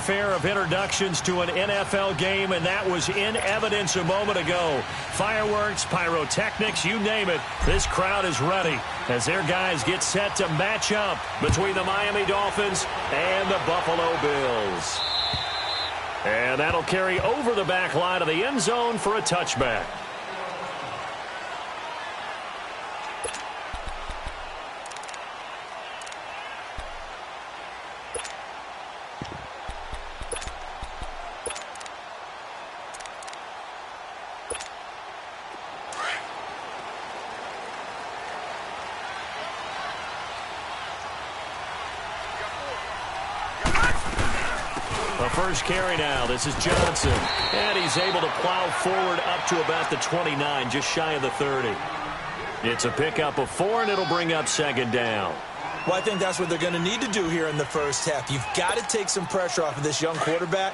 fanfare of introductions to an NFL game, and that was in evidence a moment ago. Fireworks, pyrotechnics, you name it. This crowd is ready as their guys get set to match up between the Miami Dolphins and the Buffalo Bills. And that'll carry over the back line of the end zone for a touchback. First carry now. This is Johnson. And he's able to plow forward up to about the 29, just shy of the 30. It's a pickup of 4, and it'll bring up second down. Well, I think that's what they're going to need to do here in the first half. You've got to take some pressure off of this young quarterback,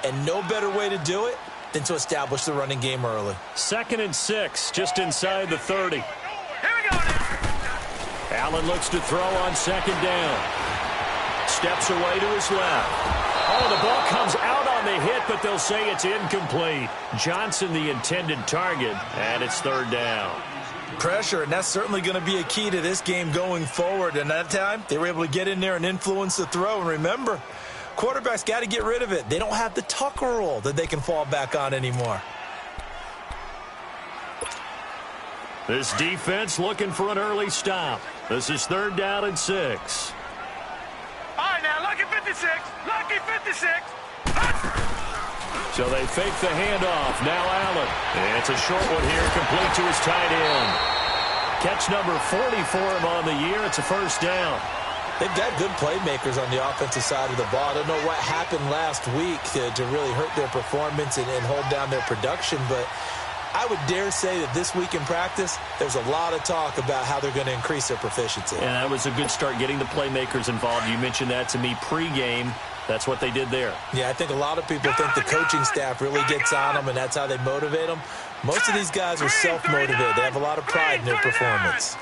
and no better way to do it than to establish the running game early. 2nd and 6, just inside the 30. Here we go now. Allen looks to throw on second down. Steps away to his left. Oh, the ball comes out on the hit, but they'll say it's incomplete. Johnson, the intended target, and it's third down. Pressure, and that's certainly going to be a key to this game going forward. And that time, they were able to get in there and influence the throw. And remember, quarterbacks got to get rid of it. They don't have the Tucker rule that they can fall back on anymore. This defense looking for an early stop. This is 3rd down and 6. All right, now, lucky 56. Lucky 56. So they fake the handoff. Now Allen. And it's a short one here, complete to his tight end. Catch number 40 for him on the year. It's a first down. They've got good playmakers on the offensive side of the ball. I don't know what happened last week to really hurt their performance and hold down their production, but I would dare say that this week in practice, there's a lot of talk about how they're going to increase their proficiency. And that was a good start, getting the playmakers involved. You mentioned that to me pregame. That's what they did there. Yeah, I think a lot of people think the coaching staff really gets on them, and that's how they motivate them. Most of these guys are self-motivated. They have a lot of pride in their performance.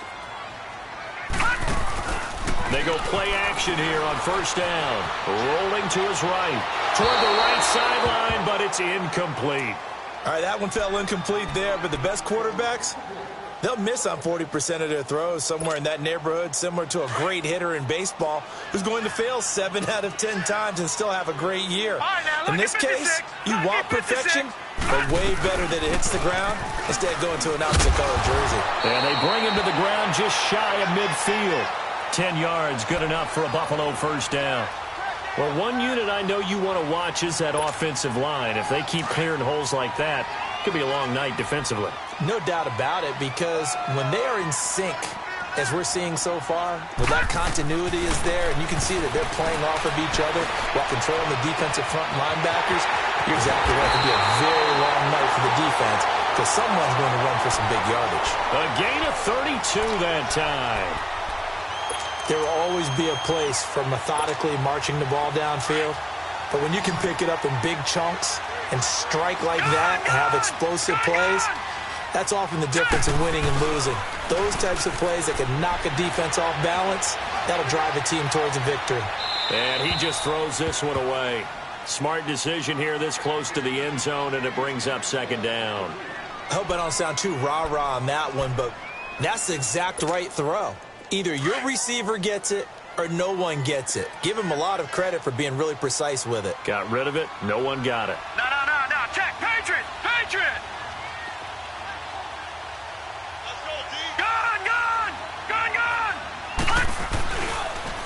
They go play action here on first down. Rolling to his right. Toward the right sideline, but it's incomplete. All right, that one fell incomplete there, but the best quarterbacks, they'll miss on 40% of their throws, somewhere in that neighborhood, similar to a great hitter in baseball who's going to fail 7 out of 10 times and still have a great year. In this case, you want perfection, but way better that it hits the ground instead of going to an opposite-color jersey. And they bring him to the ground just shy of midfield. 10 yards, good enough for a Buffalo first down. Well, one unit I know you want to watch is that offensive line. If they keep clearing holes like that, it could be a long night defensively. No doubt about it, because when they are in sync, as we're seeing so far, when that continuity is there, and you can see that they're playing off of each other while controlling the defensive front linebackers, you're exactly right. It could be a very long night for the defense, because someone's going to run for some big yardage. A gain of 32 that time. There will always be a place for methodically marching the ball downfield. But when you can pick it up in big chunks and strike like that, have explosive plays, that's often the difference in winning and losing. Those types of plays that can knock a defense off balance, that'll drive a team towards a victory. And he just throws this one away. Smart decision here this close to the end zone, and it brings up second down. I hope I don't sound too rah-rah on that one, but that's the exact right throw. Either your receiver gets it or no one gets it. Give him a lot of credit for being really precise with it. Got rid of it. No one got it. No. Check. Patriot. Let's go, D. Gone.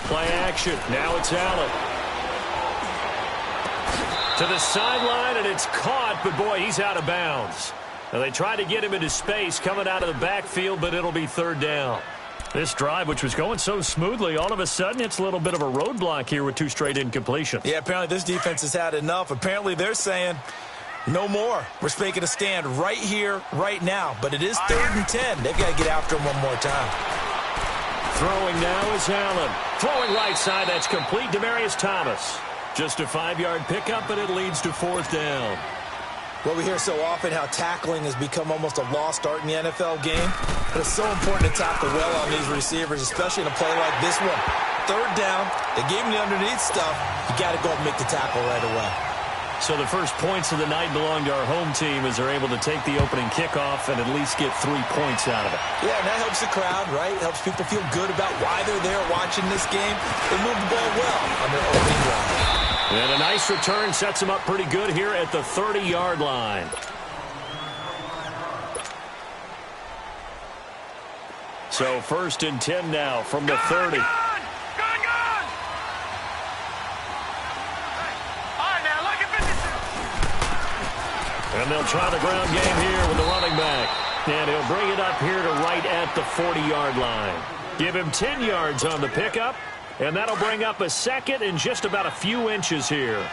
Play action. Now it's Allen. To the sideline, and it's caught, but boy, he's out of bounds. Now they try to get him into space coming out of the backfield, but it'll be third down. This drive, which was going so smoothly, all of a sudden it's a little bit of a roadblock here with 2 straight incompletions. Yeah, apparently this defense has had enough. Apparently they're saying no more. We're making a stand right here, right now. But it is 3rd and 10. They've got to get after him one more time. Throwing now is Allen. Throwing right side, that's complete. Demaryius Thomas. Just a 5-yard pickup, and it leads to 4th down. Well, we hear so often how tackling has become almost a lost art in the NFL game. But it's so important to tackle well on these receivers, especially in a play like this one. third down. They gave him the underneath stuff. You got to go and make the tackle right away. So the first points of the night belong to our home team as they're able to take the opening kickoff and at least get 3 points out of it. Yeah, and that helps the crowd, right? Helps people feel good about why they're there watching this game. They move the ball well on their opening drive. And a nice return sets them up pretty good here at the 30-yard line. So 1st and 10 now from the 30. And they'll try the ground game here with the running back. And he'll bring it up here to right at the 40-yard line. Give him 10 yards on the pickup. And that'll bring up a second and just about a few inches here.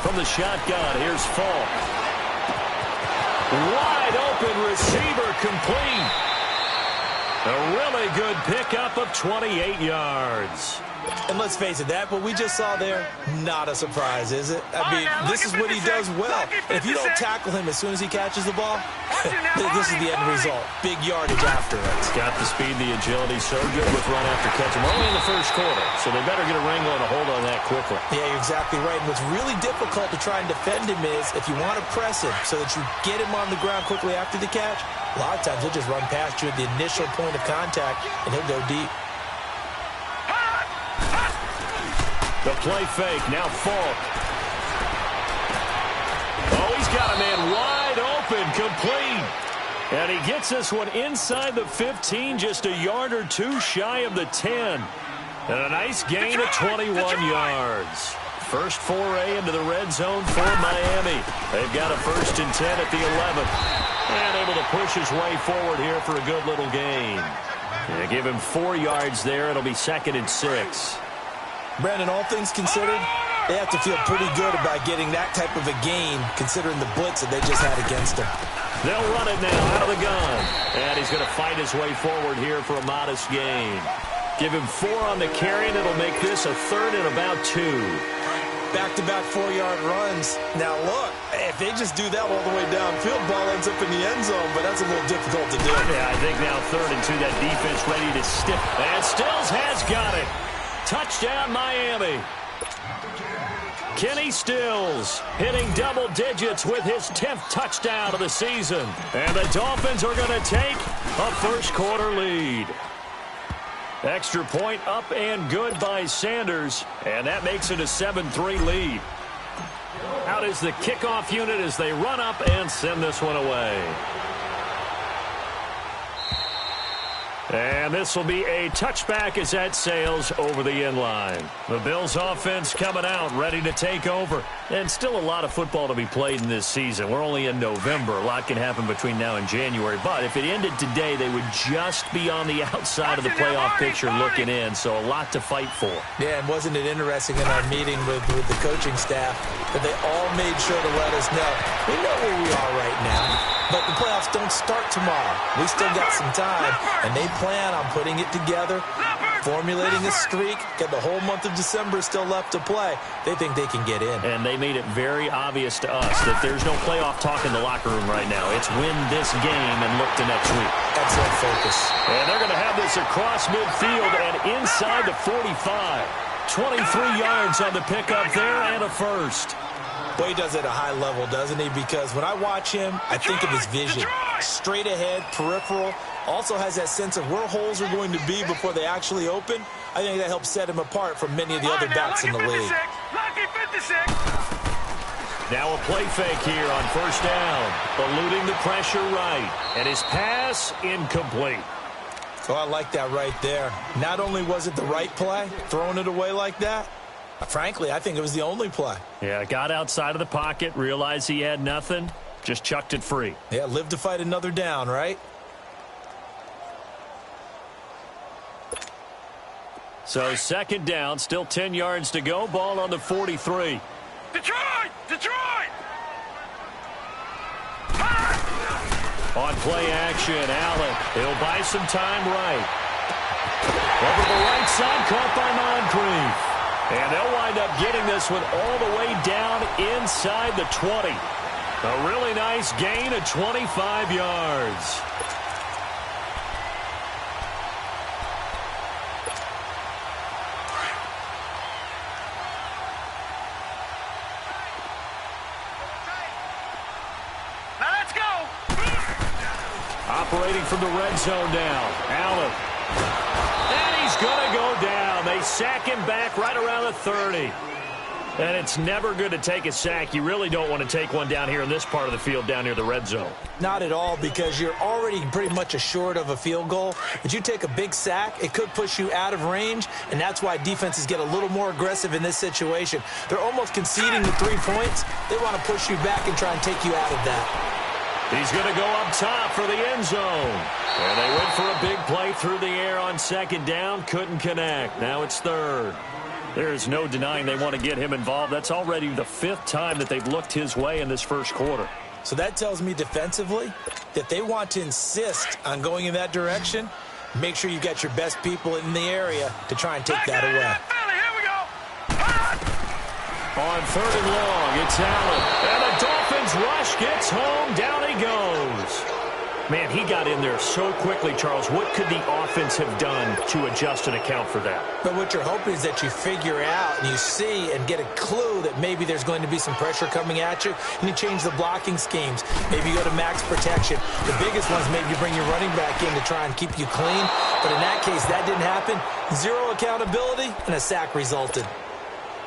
From the shotgun, here's Falk. Wide open receiver complete. A really good pickup of 28 yards. And let's face it, that what we just saw there, not a surprise, is it? I mean, this is what he does well. And if you don't tackle him as soon as he catches the ball, this is the end result. Big yardage after it. It's got the speed, the agility, so good with run after catch. We're only in the first quarter, so they better get a wrangle and a hold on that quickly. Yeah, you're exactly right. And what's really difficult to try and defend him is if you want to press him so that you get him on the ground quickly after the catch, a lot of times he'll just run past you at the initial point of contact, and he'll go deep. The play fake, now Falk. Oh, he's got a man wide open, complete. And he gets this one inside the 15, just a yard or two shy of the 10. And a nice gain of 21 yards. First foray into the red zone for Miami. They've got a 1st and 10 at the 11. And able to push his way forward here for a good little gain. And give him 4 yards there. It'll be 2nd and 6. Brandon, all things considered, they have to feel pretty good about getting that type of a gain, considering the blitz that they just had against him. They'll run it now out of the gun. And he's going to fight his way forward here for a modest gain. Give him 4 on the carry, and it'll make this a 3rd and about 2. Back-to-back 4-yard runs. Now, look, if they just do that all the way downfield, ball ends up in the end zone, but that's a little difficult to do. Yeah, I think now 3rd and 2, that defense ready to stiff. And Stills has got it. Touchdown, Miami. Kenny Stills hitting double digits with his 10th touchdown of the season. And the Dolphins are going to take a first quarter lead. Extra point up and good by Sanders. And that makes it a 7-3 lead. Out is the kickoff unit as they run up and send this one away. And this will be a touchback as that sails over the end line. The Bills offense coming out, ready to take over. And still a lot of football to be played in this season. We're only in November. A lot can happen between now and January. But if it ended today, they would just be on the outside of the playoff picture looking in. So a lot to fight for. Yeah, and wasn't it interesting in our meeting with the coaching staff that they all made sure to let us know, we know where we are right now. But the playoffs don't start tomorrow. We still got some time, and they plan on putting it together, formulating a streak, got the whole month of December still left to play. They think they can get in. And they made it very obvious to us that there's no playoff talk in the locker room right now. It's win this game and look to next week. Excellent focus. And they're going to have this across midfield and inside the 45. 23 yards on the pickup there and a first. Well, he does it at a high level, doesn't he? Because when I watch him, I think of his vision. Straight ahead, peripheral. Also has that sense of where holes are going to be before they actually open. I think that helps set him apart from many of the other backs in the league. Now a play fake here on first down. Eluding the pressure right. And his pass incomplete. Oh, I like that right there. Not only was it the right play, throwing it away like that, frankly, I think it was the only play. Yeah, got outside of the pocket, realized he had nothing, just chucked it free. Yeah, live to fight another down, right? So 2nd down, still 10 yards to go, ball on the 43. Detroit! Detroit! On play action, Allen, he'll buy some time right. Over the right side, caught by Moncrief. And they'll wind up getting this one all the way down inside the 20. A really nice gain of 25 yards. operating from the red zone now. Allen. And he's going to go down. They sack him back right around the 30. And it's never good to take a sack. You really don't want to take one down here in this part of the field down near the red zone. Not at all, because you're already pretty much assured of a field goal. But you take a big sack, it could push you out of range, and that's why defenses get a little more aggressive in this situation. They're almost conceding the 3 points. They want to push you back and try and take you out of that. He's going to go up top for the end zone. And they went for a big play through the air on second down. Couldn't connect. Now it's third. There is no denying they want to get him involved. That's already the 5th time that they've looked his way in this first quarter. So that tells me defensively that they want to insist on going in that direction. Make sure you got your best people in the area to try and take that away. Here we go. On 3rd and long, it's Allen. And the Dolphins rush gets home. Down he goes. Man, he got in there so quickly, Charles. What could the offense have done to adjust and account for that? But what you're hoping is that you figure out and you see and get a clue that maybe there's going to be some pressure coming at you, and you change the blocking schemes. Maybe you go to max protection. The biggest ones, maybe you bring your running back in to try and keep you clean. But in that case, that didn't happen. 0 accountability, and a sack resulted.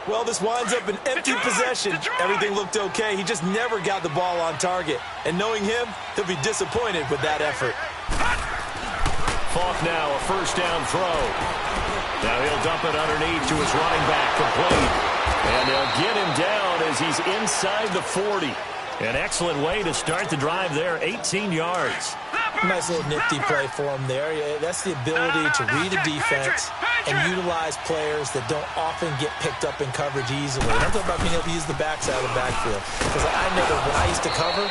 Well, this winds up an empty possession. Everything looked okay. He just never got the ball on target. And knowing him, he'll be disappointed with that effort. Falk now, a first down throw. Now he'll dump it underneath to his running back, complete. And they'll get him down as he's inside the 40. An excellent way to start the drive there, 18 yards. Nice little nifty play for him there. That's the ability to read a defense and utilize players that don't often get picked up in coverage easily. And I'm talking about being able to use the backside of the backfield. Because I know that when I used to cover,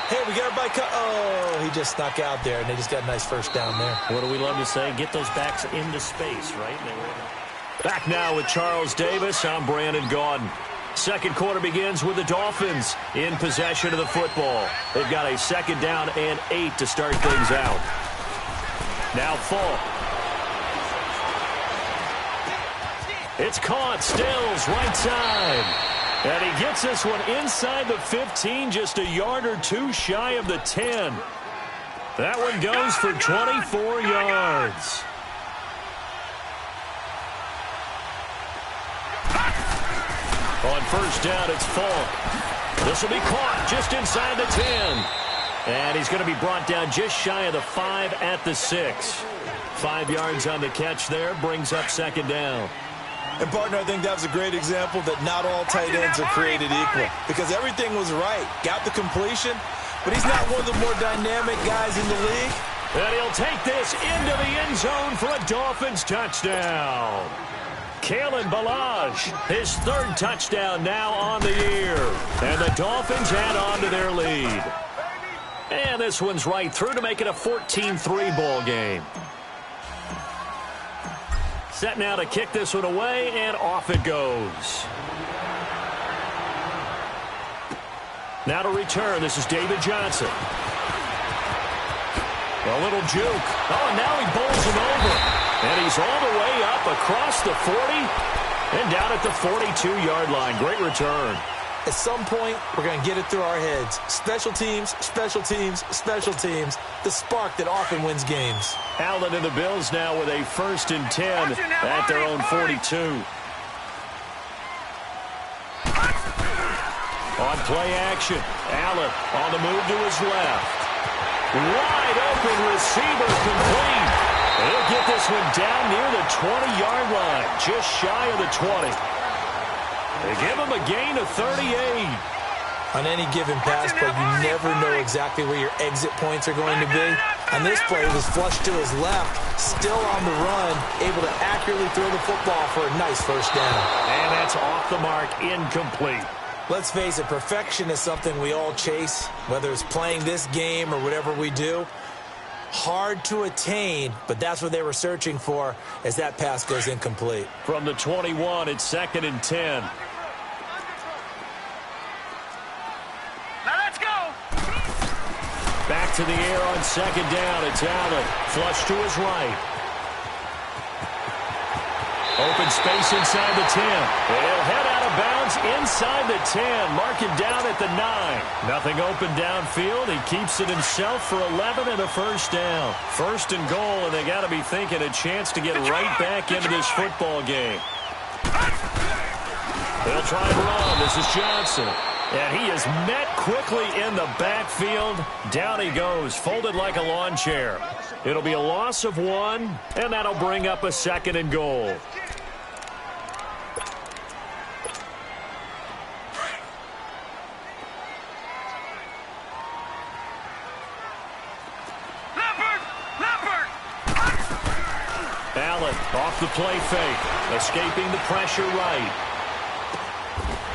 hey, we got everybody oh, he just snuck out there, and they just got a nice first down there. What do we love to say? Get those backs into space, right? Back now with Charles Davis. I'm Brandon Gaudin. Second quarter begins with the Dolphins in possession of the football. They've got a 2nd down and 8 to start things out. Now Falk. It's caught. Stills right side. And he gets this one inside the 15, just a yard or 2 shy of the 10. That one goes for 24 yards. On first down, it's Falk. This will be caught just inside the 10. And he's going to be brought down just shy of the 5 at the 6. 5 yards on the catch there, brings up 2nd down. And, partner, I think that was a great example that not all tight ends are created equal. Because everything was right. Got the completion, but he's not one of the more dynamic guys in the league. And he'll take this into the end zone for a Dolphins touchdown. Kalen Ballage, his 3rd touchdown now on the year. And the Dolphins add on to their lead. And this one's right through to make it a 14-3 ball game. Set now to kick this one away, and off it goes. Now to return, this is David Johnson. A little juke. Oh, and now he bowls him over. And he's all the way up across the 40 and down at the 42-yard line. Great return. At some point, we're going to get it through our heads. Special teams, special teams, special teams. The spark that often wins games. Allen and the Bills now with a 1st and 10 at their own 42. On play action, Allen on the move to his left. Wide open receiver complete. He'll get this one down near the 20-yard line, just shy of the 20. They give him a gain of 38. On any given pass play, you never know exactly where your exit points are going to be. On this play, it was flushed to his left, still on the run, able to accurately throw the football for a nice first down. And that's off the mark, incomplete. Let's face it, perfection is something we all chase, whether it's playing this game or whatever we do. Hard to attain, but that's what they were searching for as that pass goes incomplete. From the 21, it's 2nd and 10. Now let's go. Back to the air on 2nd down. It's Allen. Flush to his right. Open space inside the 10. He'll head out of bounds inside the 10. Mark him down at the 9. Nothing open downfield. He keeps it himself for 11 and a first down. First and goal, and they got to be thinking a chance to get right back into this football game. They'll try and run. This is Johnson. And he is met quickly in the backfield. Down he goes, folded like a lawn chair. It'll be a loss of 1, and that'll bring up a second and goal. Allen off the play fake, escaping the pressure right.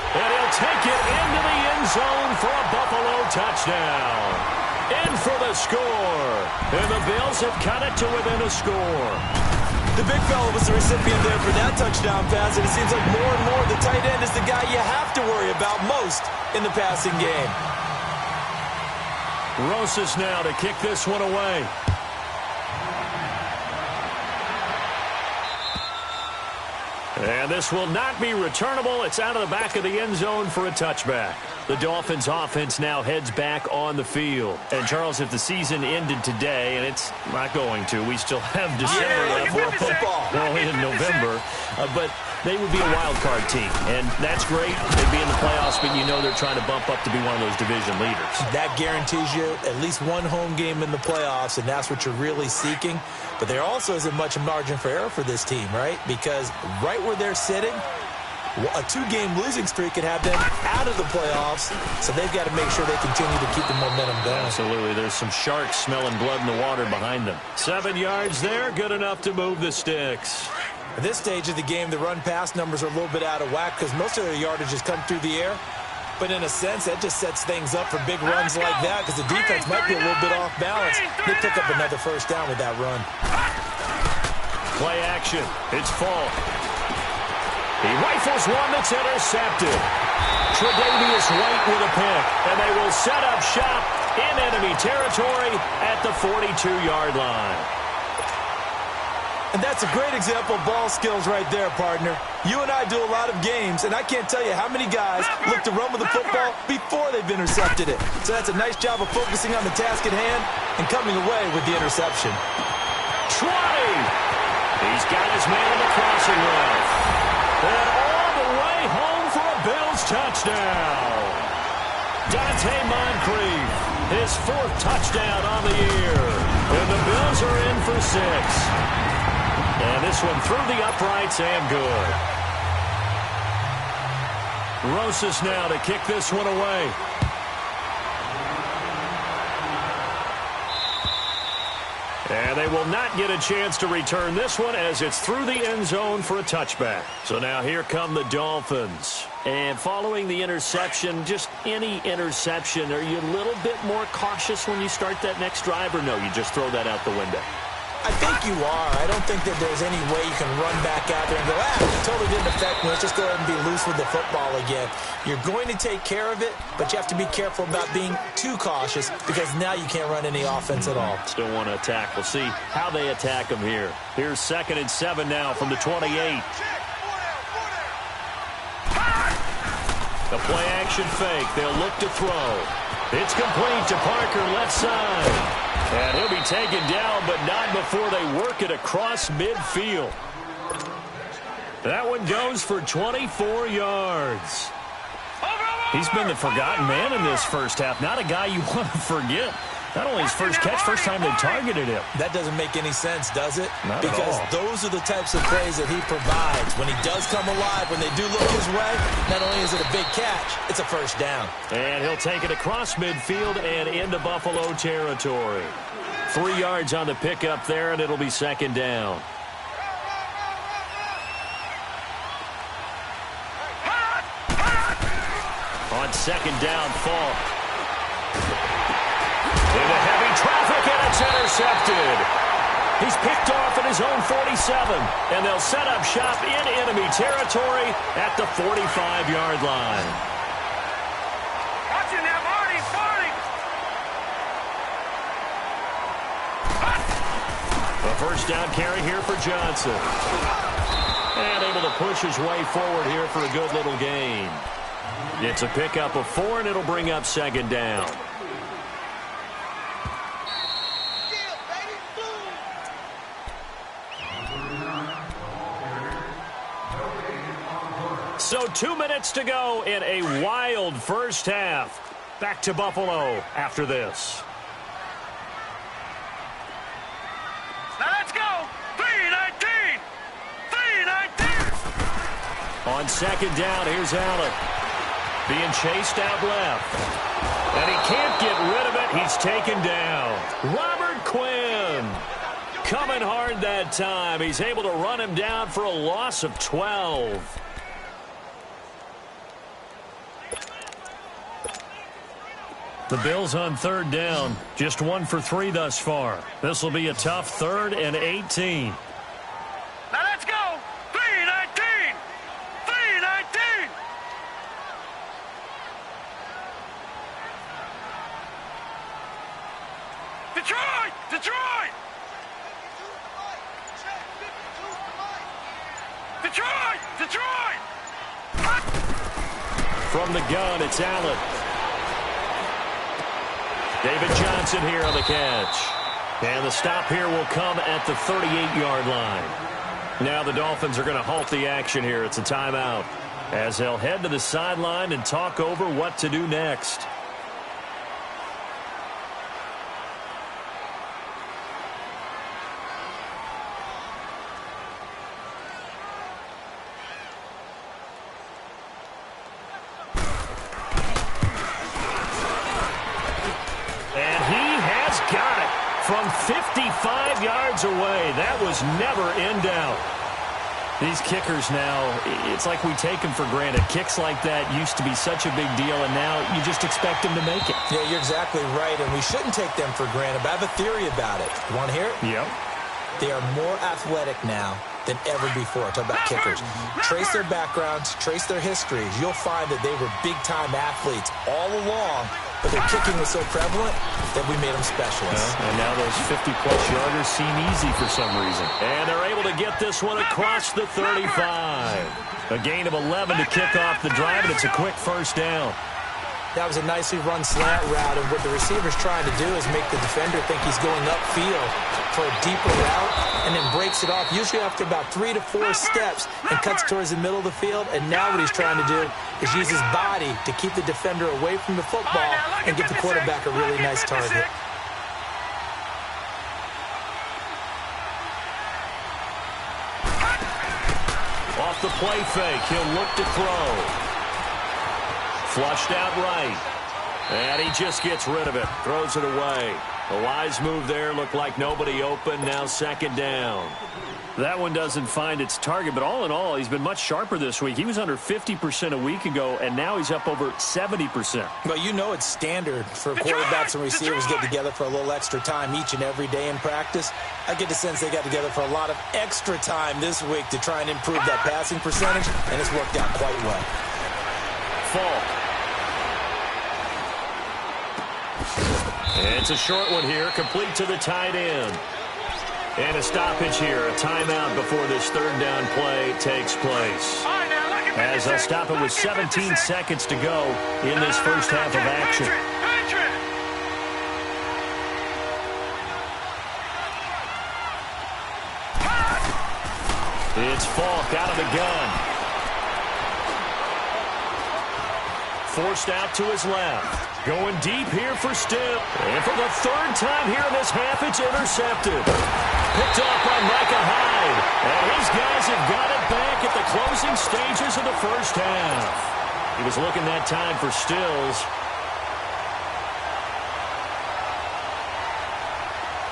And he'll take it into the end zone for a Buffalo touchdown. In for the score. And the Bills have cut it to within a score. The big fella was the recipient there for that touchdown pass, and it seems like more and more the tight end is the guy you have to worry about most in the passing game. Rosas now to kick this one away. And this will not be returnable. It's out of the back of the end zone for a touchback. The Dolphins offense now heads back on the field. And, Charles, if the season ended today, and it's not going to, we still have December left. More football. We're only in November. But they would be a wild card team. And that's great. They'd be in the playoffs, but you know they're trying to bump up to be one of those division leaders. That guarantees you at least one home game in the playoffs, and that's what you're really seeking. But there also isn't much margin for error for this team, right? Because right where they're sitting, a 2-game losing streak could have them out of the playoffs, so they've got to make sure they continue to keep the momentum going. Absolutely. There's some sharks smelling blood in the water behind them. 7 yards there, good enough to move the sticks. At this stage of the game, the run-pass numbers are a little bit out of whack because most of their yardage has come through the air. But in a sense, that just sets things up for big runs like that because the defense might be a little bit off balance. They pick up another first down with that run. Play action. It's Falk. He rifles one that's intercepted. Tre'Davious White with a pick. And they will set up shop in enemy territory at the 42-yard line. And that's a great example of ball skills right there, partner. You and I do a lot of games, and I can't tell you how many guys look to run with the football before they've intercepted it. So that's a nice job of focusing on the task at hand and coming away with the interception. 20. He's got his man in the crossing line. And all the way home for a Bills touchdown. Dante Moncrief, his 4th touchdown on the year. And the Bills are in for 6. And this one through the uprights and good. Rosas now to kick this one away. And they will not get a chance to return this one as it's through the end zone for a touchback. So now here come the Dolphins. And following the interception, just any interception, are you a little bit more cautious when you start that next drive, or no, you just throw that out the window? I think you are. I don't think that there's any way you can run back out there and go, it totally didn't affect me. Let's just go ahead and be loose with the football again. You're going to take care of it, but you have to be careful about being too cautious because now you can't run any offense at all. Still want to attack. We'll see how they attack them here. Here's 2nd and 7 now from the 28. The play action fake. They'll look to throw. It's complete to Parker, left side. And he'll be taken down, but not before they work it across midfield. That one goes for 24 yards. He's been the forgotten man in this first half. Not a guy you want to forget. Not only his first catch, first time they targeted him. That doesn't make any sense, does it? Not because at all. Those are the types of plays that he provides. When he does come alive, when they do look his way, not only is it a big catch, it's a first down. And he'll take it across midfield and into Buffalo territory. 3 yards on the pickup there, and it'll be 2nd down. On 2nd down, Falk. Into heavy traffic, and it's intercepted. He's picked off at his own 47, and they'll set up shop in enemy territory at the 45-yard line. Watch it now, Marty. A first down carry here for Johnson. And push his way forward here for a good little gain. It's a pickup of 4, and it'll bring up second down. So 2 minutes to go in a wild first half. Back to Buffalo after this. Now let's go. 3-19. 3-19. On second down, here's Allen. Being chased out left. And he can't get rid of it. He's taken down. Robert Quinn coming hard that time. He's able to run him down for a loss of 12. The Bills on third down. Just 1 for 3 thus far. This will be a tough 3rd and 18. Now let's go. 3-19. 3-19. Detroit! Detroit! Detroit! Detroit! From the gun, it's Allen. David Johnson here on the catch. And the stop here will come at the 38-yard line. Now the Dolphins are going to halt the action here. It's a timeout as they'll head to the sideline and talk over what to do next. From 55 yards away. That was never in doubt. These kickers now, it's like we take them for granted. Kicks like that used to be such a big deal, and now you just expect them to make it. Yeah, you're exactly right, and we shouldn't take them for granted, but I have a theory about it. You want to hear it? Yep. They are more athletic now than ever before. Talk about kickers. Trace their backgrounds, trace their histories. You'll find that they were big-time athletes all along, but their kicking was so prevalent that we made them specialists. And now those 50-plus yarders seem easy for some reason. And they're able to get this one across the 35. A gain of 11 to kick off the drive, and it's a quick first down. That was a nicely run slant route, and what the receiver's trying to do is make the defender think he's going upfield for a deeper route, and then breaks it off, usually after about 3 to 4 steps, and cuts towards the middle of the field. And now what he's trying to do is use his body to keep the defender away from the football and get the quarterback a really nice target. Off the play fake, he'll look to throw. Flushed out right. And he just gets rid of it. Throws it away. A wise move there. Looked like nobody open. Now second down. That one doesn't find its target, but all in all, he's been much sharper this week. He was under 50% a week ago, and now he's up over 70%. Well, you know it's standard for quarterbacks and receivers get together for a little extra time each and every day in practice. I get the sense they got together for a lot of extra time this week to try and improve that passing percentage, and it's worked out quite well. Falk. It's a short one here, complete to the tight end. And a stoppage here, a timeout before this third down play takes place. As they'll stop it with 17 seconds to go in this first half of action. It's Falk out of the gun. Forced out to his left. Going deep here for Still. And for the third time here in this half, it's intercepted. Picked off by Micah Hyde. And his guys have got it back at the closing stages of the first half. He was looking that time for Stills.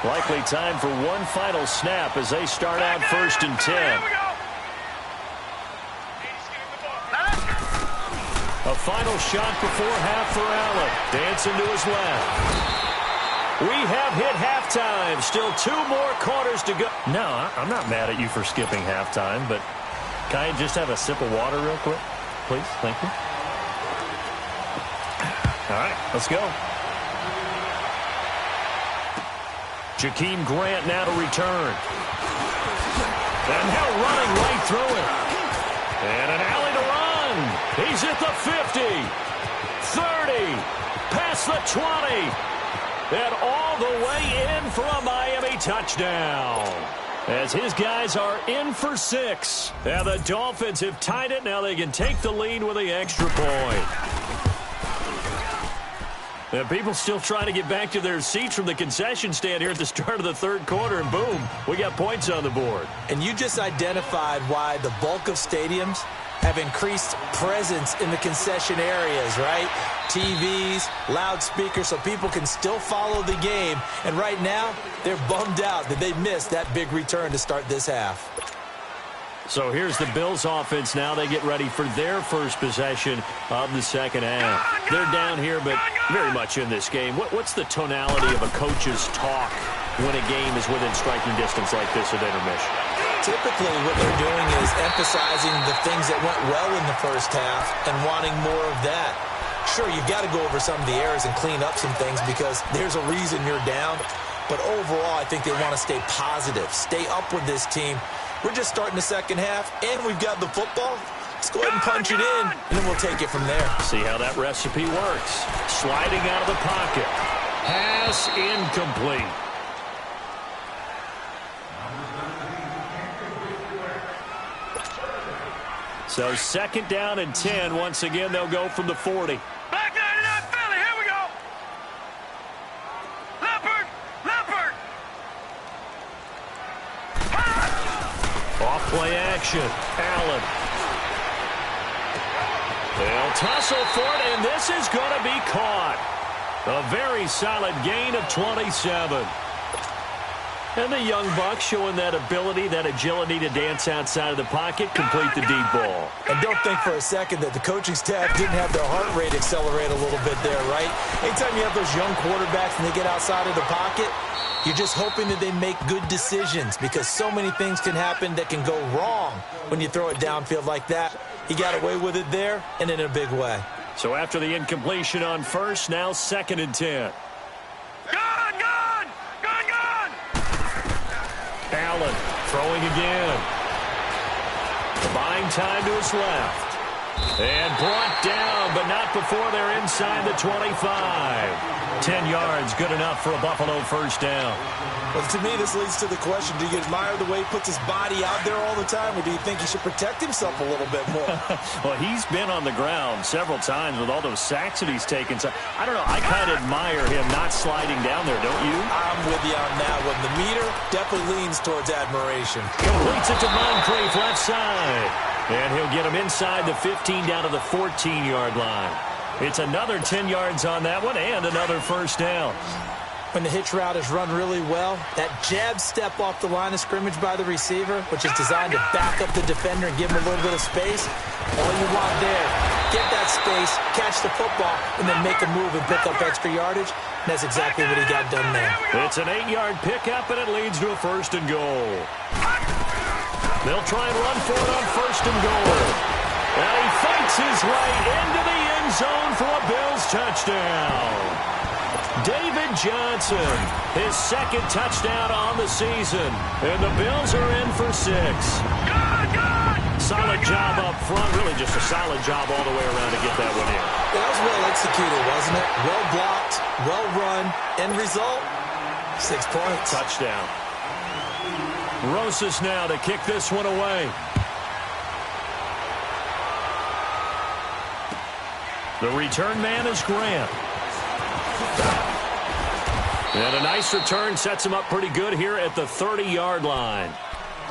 Likely time for one final snap as they start out 1st and 10. A final shot before half for Allen. Dancing to his left. We have hit halftime. Still 2 more quarters to go. No, I'm not mad at you for skipping halftime, but can I just have a sip of water real quick? Please, thank you. All right, let's go. Jakeem Grant now to return. And now running right through it. 50, 30, past the 20, and all the way in for a Miami touchdown. As his guys are in for 6. And the Dolphins have tied it. Now they can take the lead with the extra point. And people still trying to get back to their seats from the concession stand here at the start of the third quarter. And boom, we got points on the board. And you just identified why the bulk of stadiums have increased presence in the concession areas, right? TVs, loudspeakers, so people can still follow the game. And right now, they're bummed out that they missed that big return to start this half. So here's the Bills offense now. They get ready for their first possession of the second half. They're down here, but very much in this game. What's the tonality of a coach's talk when a game is within striking distance like this at intermission? Typically, what they're doing is emphasizing the things that went well in the first half and wanting more of that. Sure, you've got to go over some of the errors and clean up some things because there's a reason you're down. But overall, I think they want to stay positive, stay up with this team. We're just starting the second half, and we've got the football. Let's go ahead and punch it in, and then we'll take it from there. See how that recipe works. Sliding out of the pocket. Pass incomplete. So second down and 10. Once again, they'll go from the 40. Back 99 Philly, here we go. Leopard, Leopard. Off play action. Allen. They'll tussle for it, and this is going to be caught. A very solid gain of 27. And the young buck showing that ability, that agility to dance outside of the pocket, complete the deep ball. And don't think for a second that the coaching staff didn't have their heart rate accelerate a little bit there, right? Anytime you have those young quarterbacks and they get outside of the pocket, you're just hoping that they make good decisions because so many things can happen that can go wrong when you throw it downfield like that. He got away with it there and in a big way. So after the incompletion on first, now second and 10. Allen throwing again. Buying time to his left. And brought down, but not before they're inside the 25. 10 yards, good enough for a Buffalo first down. Well, to me, this leads to the question, do you admire the way he puts his body out there all the time, or do you think he should protect himself a little bit more? Well, he's been on the ground several times with all those sacks that he's taken. So, I don't know, I kind of admire him not sliding down there, don't you? I'm with you on that one. The meter definitely leans towards admiration. Completes it to Moncrief, left side. And he'll get him inside the 15 down to the 14-yard line. It's another 10 yards on that one and another first down. When the hitch route is run really well, that jab step off the line of scrimmage by the receiver, which is designed to back up the defender and give him a little bit of space, all you want there, get that space, catch the football, and then make a move and pick up extra yardage. And that's exactly what he got done there. It's an 8-yard pickup, and it leads to a first and goal. They'll try and run for it on first and goal. And he fights his way into the end zone for a Bills touchdown. David Johnson, his second touchdown on the season. And the Bills are in for 6. Solid job up front. Really just a solid job all the way around to get that one in. That was well executed, wasn't it? Well blocked, well run. End result, 6 points. Touchdown. Rosas now to kick this one away. The return man is Grant. And a nice return sets him up pretty good here at the 30-yard line.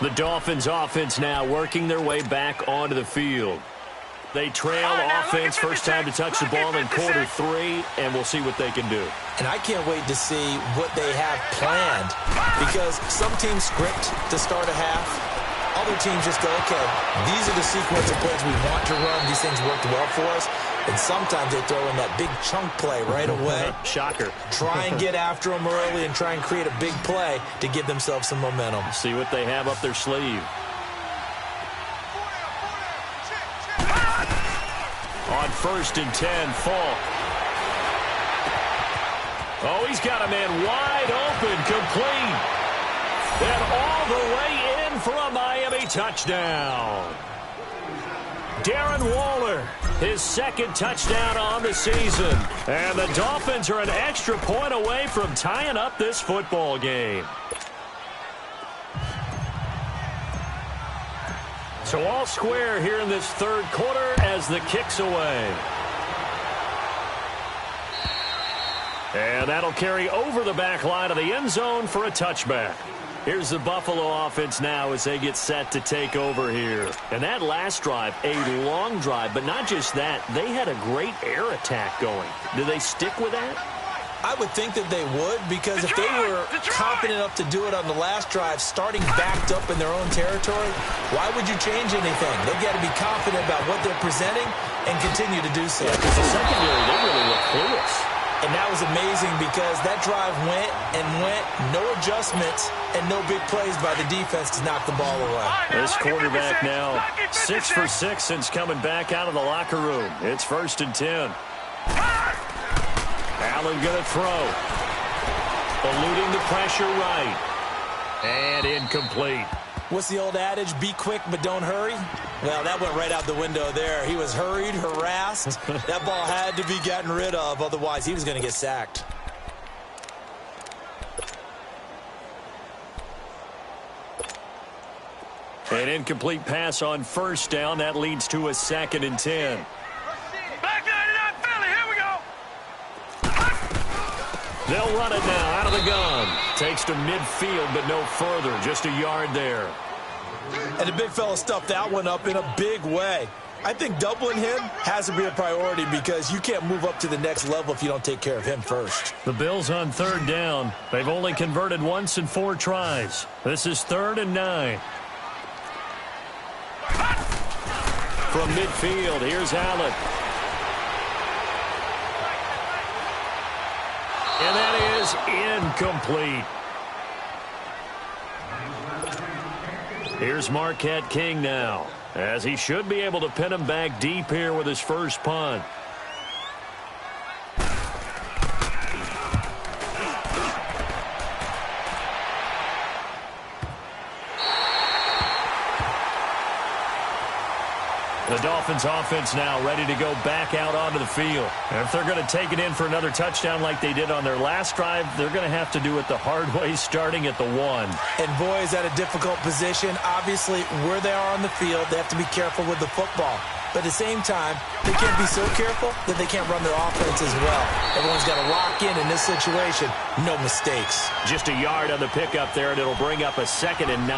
The Dolphins offense now working their way back onto the field. They trail offense first time to touch the ball in quarter 3, and we'll see what they can do. And I can't wait to see what they have planned because some teams script to start a half. Other teams just go, okay, these are the sequence of plays we want to run. These things worked well for us. And sometimes they throw in that big chunk play right away. Shocker. Try and get after them early and try and create a big play to give themselves some momentum. See what they have up their sleeve. On first and 10, Falk. Oh, he's got a man wide open, complete. And all the way in for a Miami touchdown. Darren Waller his second touchdown on the season. And the Dolphins are an extra point away from tying up this football game. So all square here in this third quarter as the kick's away. And that'll carry over the back line of the end zone for a touchback. Here's the Buffalo offense now as they get set to take over here. And that last drive, a long drive, but not just that. They had a great air attack going. Do they stick with that? I would think that they would, because if they were confident enough to do it on the last drive, starting backed up in their own territory, why would you change anything? They've got to be confident about what they're presenting and continue to do so. Yeah, because the secondary, they really look clueless. And that was amazing because that drive went and went, no adjustments and no big plays by the defense to knock the ball away. This quarterback now 6 for 6 since coming back out of the locker room. It's 1st and 10. Allen going to throw. Eluding the pressure right. And incomplete. What's the old adage? Be quick, but don't hurry? Well, that went right out the window there. He was hurried, harassed. That ball had to be gotten rid of. Otherwise, he was going to get sacked. An incomplete pass on 1st down. That leads to a 2nd and 10. Back 99 Philly, here we go. They'll run it now out of the gun. Takes to midfield, but no further. Just a yard there. And the big fella stuffed that one up in a big way. I think doubling him has to be a priority because you can't move up to the next level if you don't take care of him first. The Bills on 3rd down. They've only converted once in 4 tries. This is 3rd and 9. From midfield, here's Allen. And that is incomplete. Here's Marquette King now, as he should be able to pin him back deep here with his first punt. The Dolphins offense now ready to go back out onto the field. And if they're going to take it in for another touchdown like they did on their last drive, they're going to have to do it the hard way, starting at the 1. And boy, is that a difficult position. Obviously, where they are on the field, they have to be careful with the football. But at the same time, they can't be so careful that they can't run their offense as well. Everyone's got to lock in this situation. No mistakes. Just a yard on the pickup there, and it'll bring up a 2nd and 9.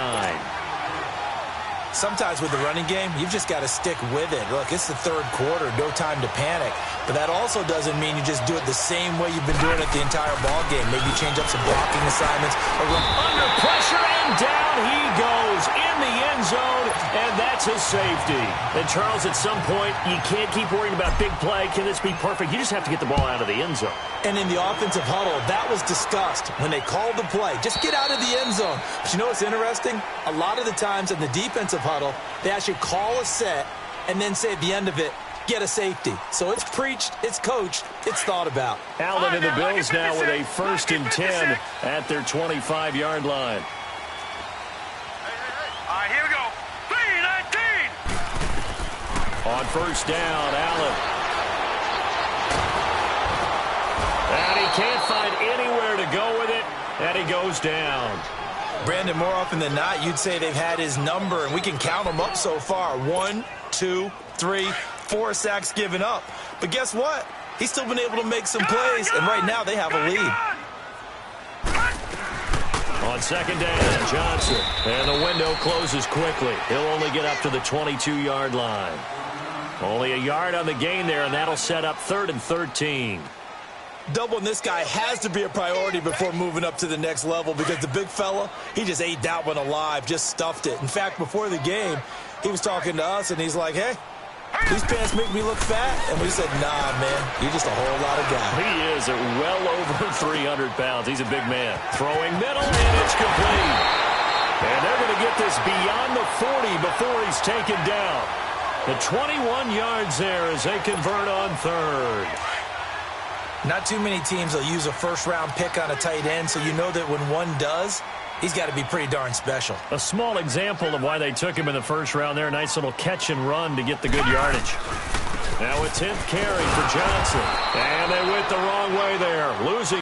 Sometimes with the running game, you've just got to stick with it. Look, it's the third quarter, no time to panic. But that also doesn't mean you just do it the same way you've been doing it the entire ball game. Maybe change up some blocking assignments. Under pressure, and down he goes in the end zone, and that's a safety. And Charles, at some point, you can't keep worrying about big play. Can this be perfect? You just have to get the ball out of the end zone. And in the offensive huddle, that was discussed when they called the play. Just get out of the end zone. But you know what's interesting? A lot of the times in the defensive huddle, they actually call a set and then say at the end of it, get a safety. So it's preached, it's coached, it's thought about. Allen and the Bills now with a 1st and 10 at their 25-yard line. All right, here we go. 3-19. On 1st down, Allen. And he can't find anywhere to go with it, and he goes down. Brandon, more often than not, you'd say they've had his number, and we can count them up so far. 1, 2, 3, 4 sacks given up. But guess what? He's still been able to make some plays, and right now they have a lead. On 2nd down, Johnson. And the window closes quickly. He'll only get up to the 22-yard line. Only a yard on the gain there, and that'll set up 3rd and 13. Doubling this guy has to be a priority before moving up to the next level because the big fella, he just ate that one alive, just stuffed it. In fact, before the game, he was talking to us, and he's like, hey, these pants make me look fat. And we said, nah, man, you're just a whole lot of guy. He is at well over 300 pounds. He's a big man. Throwing middle, and it's complete. And they're going to get this beyond the 40 before he's taken down. The 21 yards there as they convert on 3rd. Not too many teams will use a first-round pick on a tight end, so you know that when one does, he's got to be pretty darn special. A small example of why they took him in the 1st round there. A nice little catch and run to get the good yardage. Now a 10th carry for Johnson. And they went the wrong way there, losing.